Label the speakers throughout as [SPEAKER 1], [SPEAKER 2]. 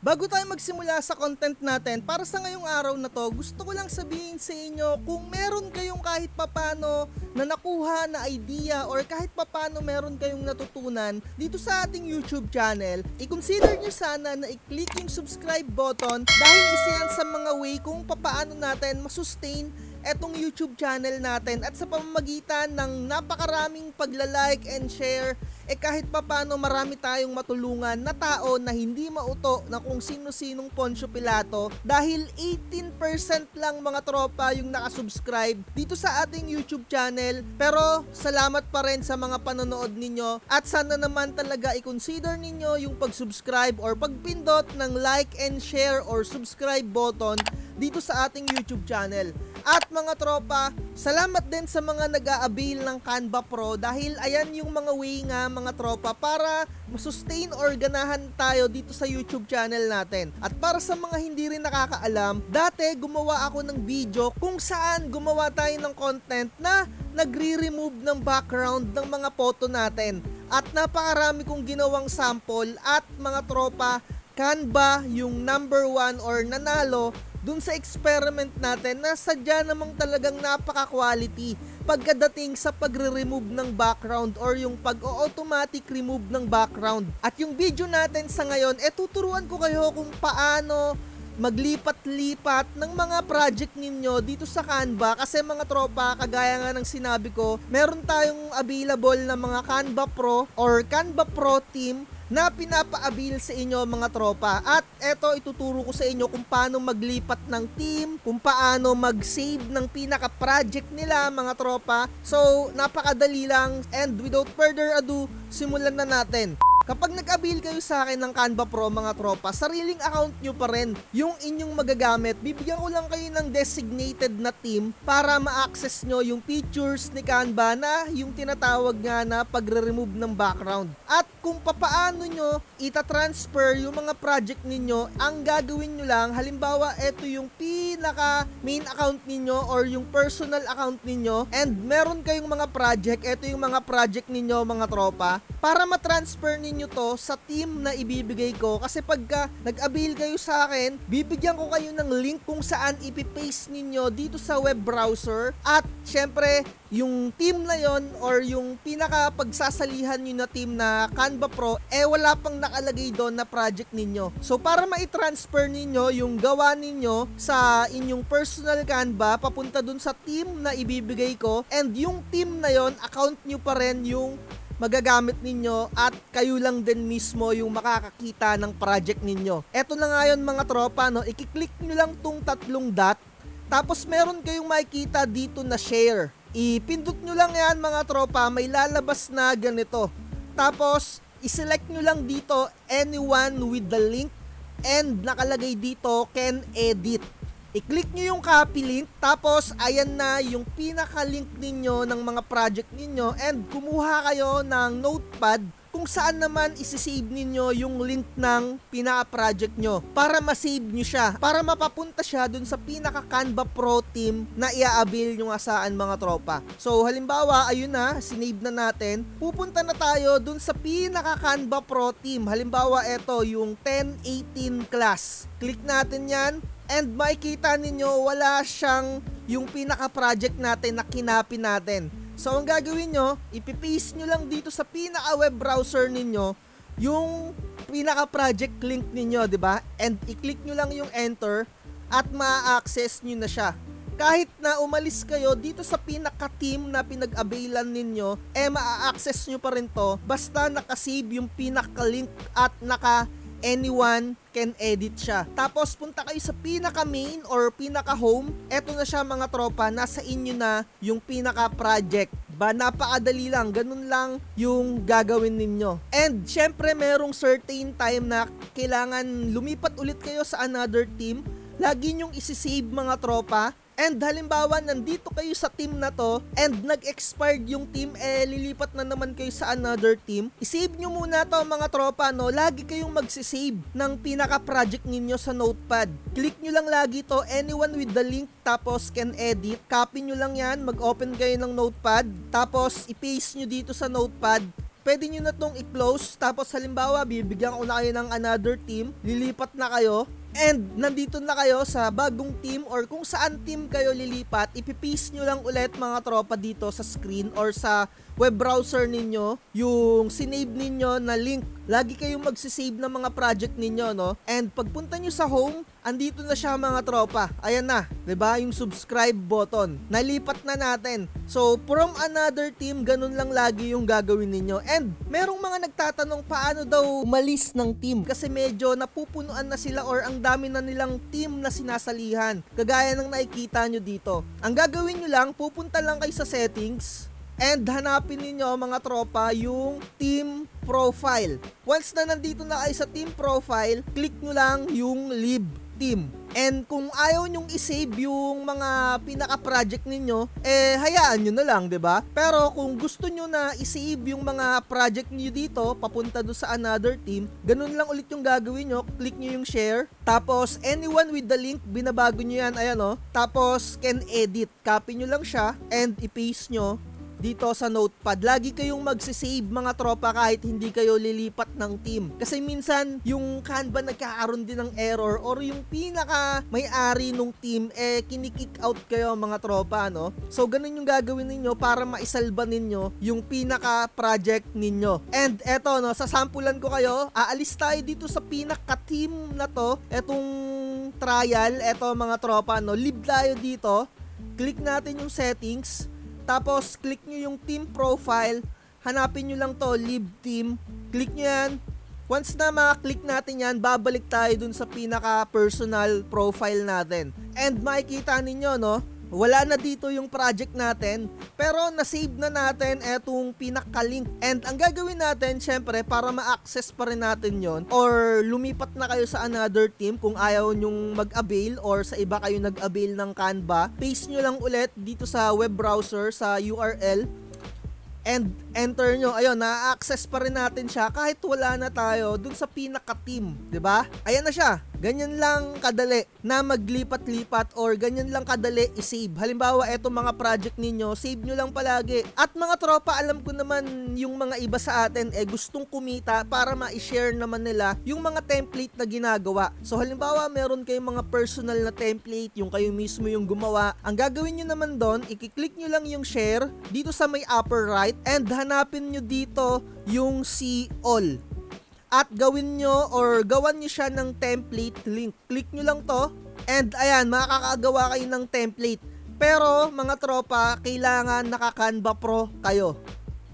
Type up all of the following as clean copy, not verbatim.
[SPEAKER 1] Bago tayo magsimula sa content natin, para sa ngayong araw na to, gusto ko lang sabihin sa inyo kung meron kayong kahit papano na nakuha na idea or kahit papano meron kayong natutunan dito sa ating YouTube channel, i-consider nyo sana na i-click yung subscribe button dahil isa yan sa mga way kung paano natin masustain etong YouTube channel natin at sa pamamagitan ng napakaraming pagla-like and share kahit papano marami tayong matulungan na tao na hindi mauto na kung sino-sinong Poncio Pilato dahil 18% lang mga tropa yung nakasubscribe dito sa ating YouTube channel. Pero salamat pa rin sa mga panonood ninyo at sana naman talaga i-consider ninyo yung pag-subscribe or pagpindot ng like and share or subscribe button dito sa ating YouTube channel. At mga tropa, salamat din sa mga nag-a-avail ng Canva Pro dahil ayan yung mga way nga mga tropa para masustain or ganahan tayo dito sa YouTube channel natin. At para sa mga hindi rin nakakaalam, dati gumawa ako ng video kung saan gumawa tayo ng content na nagre-remove ng background ng mga photo natin. At napakarami kong ginawang sample at mga tropa, Canva yung number 1 or nanalo dun sa experiment natin na sadya namang talagang napaka-quality pagkadating sa pagre-remove ng background or yung pag-automatic remove ng background. At yung video natin sa ngayon, tuturuan ko kayo kung paano maglipat-lipat ng mga project ninyo dito sa Canva kasi mga tropa, kagaya nga ng sinabi ko, meron tayong available na mga Canva Pro or Canva Pro Team na pinapa-avail sa inyo mga tropa. At eto, ituturo ko sa inyo kung paano maglipat ng team, kung paano mag-save ng pinaka-project nila mga tropa. So, napakadali lang and without further ado, simulan na natin. Kapag nag-avail kayo sa akin ng Canva Pro mga tropa, sariling account nyo pa rin yung inyong magagamit. Bibigyan ko lang kayo ng designated na team para ma-access nyo yung features ni Canva na yung tinatawag nga na pagre-remove ng background. At kung papaano nyo ita-transfer yung mga project ninyo, ang gagawin nyo lang, halimbawa ito yung pinaka main account ninyo or yung personal account ninyo and meron kayong mga project, ito yung mga project ninyo mga tropa, para ma-transfer ninyo to sa team na ibibigay ko kasi pagka nag-avail kayo sa akin, bibigyan ko kayo ng link kung saan ipipaste ninyo dito sa web browser at syempre yung team na yon or yung pinaka pagsasalihan nyo na team na Canva Pro wala pang nakalagay doon na project ninyo. So para ma-transfer ninyo yung gawa ninyo sa inyong personal Canva papunta dun sa team na ibibigay ko and yung team na yon account nyo pa rin yung magagamit ninyo at kayo lang din mismo yung makakakita ng project ninyo. Eto na nga yun mga tropa, no? I-click nyo lang tong tatlong dot tapos meron kayong makikita dito na share. Ipindot nyo lang yan mga tropa, may lalabas na ganito. Tapos i-select nyo lang dito anyone with the link and nakalagay dito can edit. I-click nyo yung copy link, tapos ayan na yung pinaka-link ninyo ng mga project ninyo and kumuha kayo ng notepad kung saan naman isi-save ninyo yung link ng pinaka-project nyo para ma-save nyo siya, para mapapunta siya dun sa pinaka-Canva Pro team na i-avail nyo nga saan mga tropa. So halimbawa, ayun na, sinave na natin, pupunta na tayo dun sa pinaka-Canva Pro team. Halimbawa, eto yung 1018 class. Click natin yan. And makikita ninyo, wala siyang yung pinaka-project natin na kinopy natin. So, ang gagawin nyo, ipipaste nyo lang dito sa pinaka-web browser ninyo yung pinaka-project link ninyo, di ba? And i-click nyo lang yung enter at ma-access nyo na siya. Kahit na umalis kayo dito sa pinaka-team na pinag-availan ninyo, ma-access nyo pa rin to basta nakasave yung pinaka-link at anyone can edit siya. Tapos punta kayo sa pinaka main or pinaka home. Eto na siya mga tropa, nasa inyo na yung pinaka project. Ba, napakadali lang, ganun lang yung gagawin ninyo. And syempre merong certain time na kailangan lumipat ulit kayo sa another team. Lagi nyong isi-save mga tropa. And halimbawa, nandito kayo sa team na to and nag-expired yung team, lilipat na naman kayo sa another team. I-save nyo muna to mga tropa, no? Lagi kayong magsisave ng pinaka-project ninyo sa notepad. Click nyo lang lagi to, anyone with the link, tapos can edit. Copy nyo lang yan, mag-open kayo ng notepad, tapos i-paste nyo dito sa notepad. pwede nyo na tong i-close. Tapos halimbawa, bibigyan ko na kayo ng another team, lilipat na kayo, and nandito na kayo sa bagong team or kung saan team kayo lilipat, ipipaste nyo lang ulit mga tropa dito sa screen or sa web browser ninyo yung sinave ninyo na link. Lagi kayong magsisave ng mga project ninyo, no? And pagpunta nyo sa home, andito na siya mga tropa. Ayan na, 'di ba? Yung subscribe button. Nalipat na natin. So, from another team, ganun lang lagi yung gagawin ninyo. And merong mga nagtatanong paano daw umalis ng team kasi medyo napupunuan na sila or ang dami na nilang team na sinasalihan. Kagaya ng nakikita nyo dito. Ang gagawin nyo lang, pupunta lang kayo sa settings and hanapin ninyo mga tropa yung team profile. Once na nandito na kayo sa team profile, click nyo lang yung leave team. And kung ayaw nyong i-save yung mga pinaka-project ninyo, hayaan nyo na lang, 'di ba? Pero kung gusto nyo na i-save yung mga project niyo dito, papunta do sa another team, ganun lang ulit yung gagawin nyo. Click nyo yung share. Tapos, anyone with the link, binabago nyo yan, ayan o. Tapos, can edit. Copy nyo lang siya and i-paste nyo dito sa notepad. Lagi kayong magsisave mga tropa kahit hindi kayo lilipat ng team. Kasi minsan yung Canva nagkakaroon din ng error or yung pinaka may-ari nung team kinikick out kayo mga tropa, no? So ganun yung gagawin ninyo para maisalba ninyo yung pinaka project ninyo. And eto, no, sasampulan ko kayo. Aalis tayo dito sa pinaka team na to. Etong trial, eto mga tropa, no. Leave tayo dito. Click natin yung settings. Tapos, click nyo yung team profile. Hanapin nyo lang to, leave team. Click nyo yan. Once na makaklik natin yan, babalik tayo dun sa pinaka-personal profile natin. And makikita ninyo, no? Wala na dito yung project natin, pero na-save na natin etong pinaka-link. And ang gagawin natin, syempre, para ma-access pa rin natin yon or lumipat na kayo sa another team kung ayaw nyong mag-avail or sa iba kayo nag-avail ng Canva, paste nyo lang ulit dito sa web browser, sa URL, and enter nyo. Ayun, na-access pa rin natin siya kahit wala na tayo dun sa pinaka-team, 'di ba? Ayan na siya. Ganyan lang kadali na maglipat-lipat or ganyan lang kadali i-save. Halimbawa, eto mga project ninyo, save nyo lang palagi. At mga tropa, alam ko naman yung mga iba sa atin gustong kumita para ma-share naman nila yung mga template na ginagawa. So halimbawa, meron kayong mga personal na template, yung kayo mismo yung gumawa. Ang gagawin nyo naman doon, i-click nyo lang yung share dito sa may upper right and hanapin nyo dito yung see all. At gawin nyo or gawan nyo siya ng template link. Click nyo lang to and ayan, makakagawa kayo ng template. Pero mga tropa, kailangan naka-Canva Pro kayo.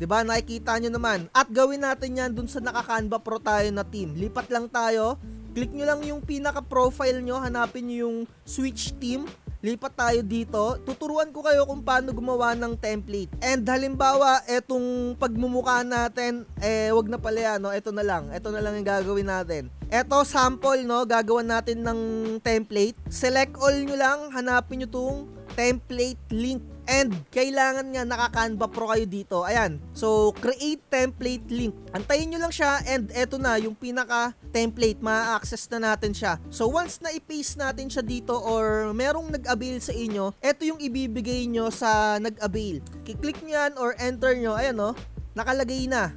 [SPEAKER 1] 'Di ba? Nakikita nyo naman. At gawin natin yan dun sa naka-Canva Pro tayo na team. Lipat lang tayo. Click nyo lang yung pinaka-profile nyo. Hanapin nyo yung switch team. Lipat tayo dito. Tuturuan ko kayo kung paano gumawa ng template. And halimbawa, etong pagmumukha natin, wag na pala yan, no? Ito na lang yung gagawin natin. Eto, sample, no? Gagawan natin ng template. Select all nyo lang, hanapin nyo tong template link. And kailangan nga naka-Canva Pro kayo dito. Ayan. So, create template link. Antayin nyo lang siya and eto na yung pinaka-template. Ma-access na natin siya. So, once na i-paste natin siya dito or merong nag-avail sa inyo, eto yung ibibigay nyo sa nag-avail. Kiklik nyo yan or enter nyo. Ayan, no? Nakalagay na.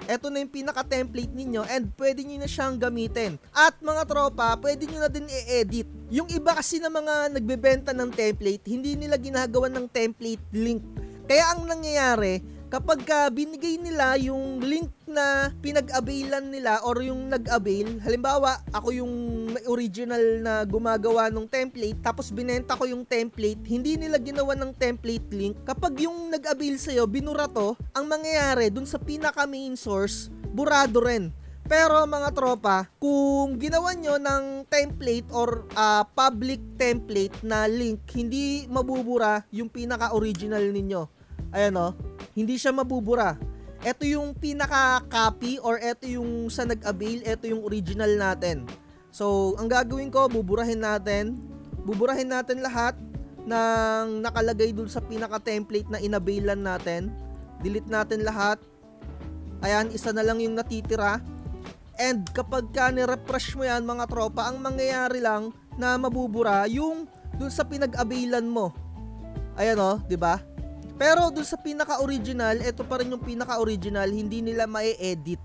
[SPEAKER 1] Eto na yung pinaka-template ninyo and pwede nyo na siyang gamitin. At mga tropa, pwede nyo na din i-edit. Yung iba kasi na mga nagbebenta ng template, hindi nila ginagawa ng template link. Kaya ang nangyayari, kapag binigay nila yung link na pinag-availan nila or yung nag-avail, halimbawa, ako yung original na gumagawa ng template, tapos binenta ko yung template, hindi nila ginawa ng template link. Kapag yung nag-avail sa'yo, binura to, ang mangyayari dun sa pinaka-main source, burado rin. Pero mga tropa, kung ginawa nyo ng template or public template na link, hindi mabubura yung pinaka-original ninyo. Ayan o, hindi siya mabubura. Ito yung pinaka-copy or ito yung sa nag-avail, ito yung original natin. So, ang gagawin ko, buburahin natin lahat ng nakalagay dun sa pinaka-template na inavailan natin. Delete natin lahat. Ayan, isa na lang yung natitira. And kapag ni-refresh mo yan mga tropa, ang mangyayari lang na mabubura yung dun sa pinag-availan mo. Ayan o, 'di ba? Pero dun sa pinaka-original, ito pa rin yung pinaka-original, hindi nila ma-edit.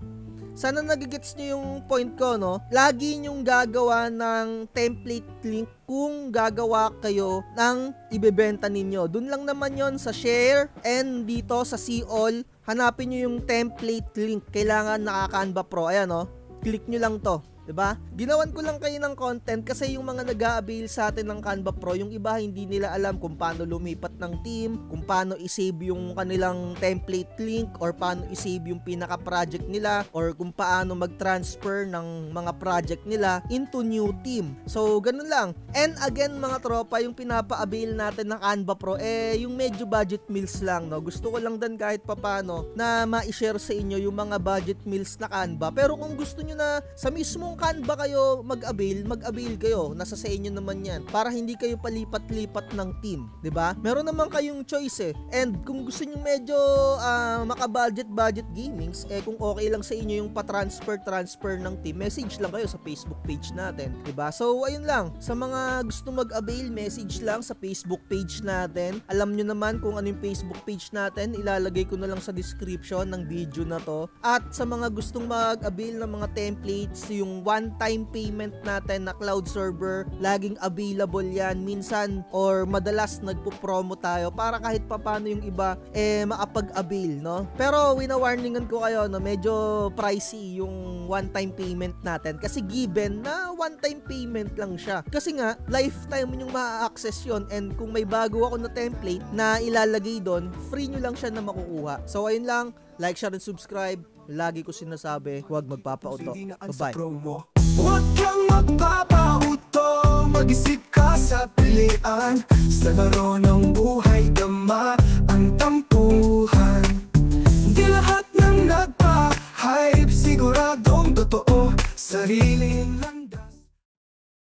[SPEAKER 1] Sana nagigets nyo yung point ko, no? Lagi nyong gagawa ng template link kung gagawa kayo ng ibebenta ninyo. Dun lang naman yon sa share and dito sa see all. Hanapin nyo yung template link. Kailangan naka-Canva Pro. Ayan, no? Click nyo lang to. 'Di ba? Ginawan ko lang kayo ng content kasi yung mga nag-a-avail sa atin ng Canva Pro, yung iba hindi nila alam kung paano lumipat ng team, kung paano i-save yung kanilang template link, or paano i-save yung pinaka-project nila, or kung paano mag-transfer ng mga project nila into new team. So, ganun lang. And again, mga tropa, yung pinapa-avail natin ng Canva Pro, yung medyo budget meals lang, no? Gusto ko lang din kahit papano na ma-share sa inyo yung mga budget meals na Canva. Pero kung gusto nyo na sa mismong Canva kayo mag-avail kayo. Nasa sa inyo naman yan. Para hindi kayo palipat-lipat ng team. 'Di ba? Meron naman kayong choice eh. And kung gusto niyo medyo maka-budget gamings, kung okay lang sa inyo yung pa-transfer ng team, message lang kayo sa Facebook page natin. 'Di ba? So, ayun lang. Sa mga gusto mag-avail, message lang sa Facebook page natin. Alam nyo naman kung ano yung Facebook page natin. Ilalagay ko na lang sa description ng video na to. At sa mga gustong mag-avail ng mga templates, yung one-time payment natin na cloud server, laging available yan. Minsan or madalas nagpo-promo tayo para kahit papano yung iba makapag-avail, no? Pero wina-warningan ko kayo, no, medyo pricey yung one-time payment natin kasi given na one-time payment lang siya. Kasi nga, lifetime yung ma-access yon, and kung may bago ako na template na ilalagay doon, free nyo lang siya na makukuha. So ayun lang, like, share, and subscribe. Lagi ko sinasabi, huwag magpapauto. Bye-bye.
[SPEAKER 2] Huwag kang magpapauto, mag-isip ka sa pilian sa laro ng buhay.